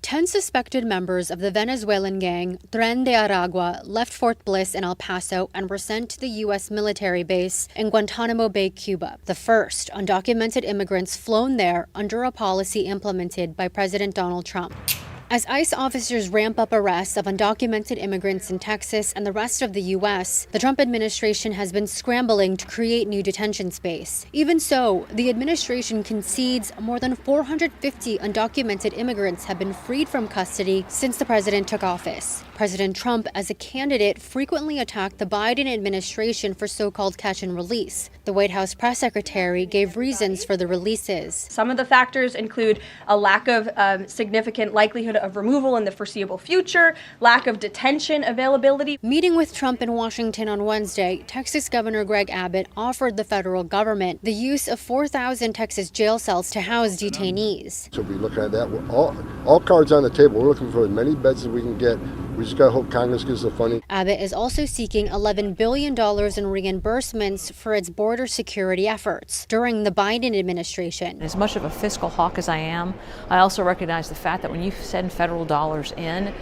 10 suspected members of the Venezuelan gang Tren de Aragua left Fort Bliss in El Paso and were sent to the U.S. military base in Guantanamo Bay, Cuba, the first undocumented immigrants flown there under a policy implemented by President Donald Trump. As ICE officers ramp up arrests of undocumented immigrants in Texas and the rest of the U.S., the Trump administration has been scrambling to create new detention space. Even so, the administration concedes more than 450 undocumented immigrants have been freed from custody since the president took office. President Trump, as a candidate, frequently attacked the Biden administration for so-called catch and release. The White House press secretary gave reasons for the releases. Some of the factors include a lack of significant likelihood of removal in the foreseeable future, lack of detention availability. Meeting with Trump in Washington on Wednesday, Texas Governor Greg Abbott offered the federal government the use of 4,000 Texas jail cells to house detainees. So we look at that. All cards on the table. We're looking for as many beds as we can get. We just got to hope Congress gives the funding. Abbott is also seeking $11 billion in reimbursements for its border security efforts during the Biden administration. As much of a fiscal hawk as I am, I also recognize the fact that when you send federal dollars in,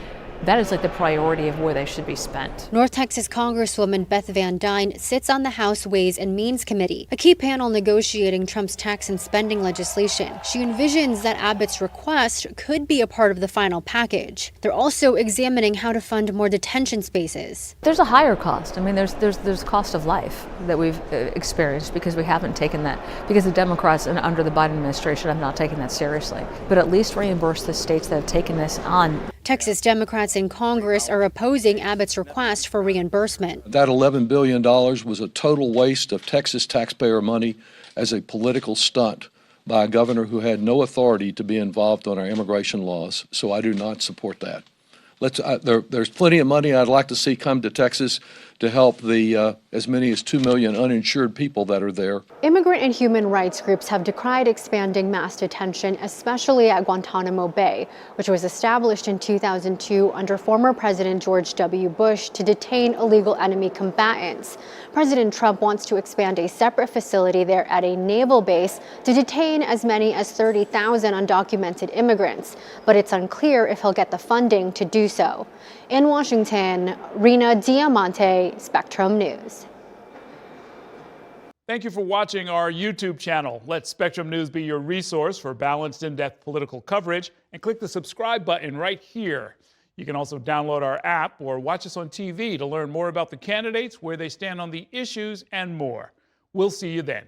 that is like the priority of where they should be spent. North Texas Congresswoman Beth Van Dyne sits on the House Ways and Means Committee, a key panel negotiating Trump's tax and spending legislation. She envisions that Abbott's request could be a part of the final package. They're also examining how to fund more detention spaces. There's a higher cost. I mean, there's cost of life that we've experienced because we haven't taken that, because the Democrats and under the Biden administration have not taken that seriously. But at least reimburse the states that have taken this on. Texas Democrats in Congress are opposing Abbott's request for reimbursement. That $11 billion was a total waste of Texas taxpayer money as a political stunt by a governor who had no authority to be involved on our immigration laws. So I do not support that. There's plenty of money I'd like to see come to Texas to help the as many as 2 million uninsured people that are there. Immigrant and human rights groups have decried expanding mass detention, especially at Guantanamo Bay, which was established in 2002 under former President George W. Bush to detain illegal enemy combatants. President Trump wants to expand a separate facility there at a naval base to detain as many as 30,000 undocumented immigrants, but it's unclear if he'll get the funding to do so. In Washington, Rena Diamante, Spectrum News. Thank you for watching our YouTube channel. Let Spectrum News be your resource for balanced, in-depth political coverage, and click the subscribe button right here. You can also download our app or watch us on TV to learn more about the candidates, where they stand on the issues, and more. We'll see you then.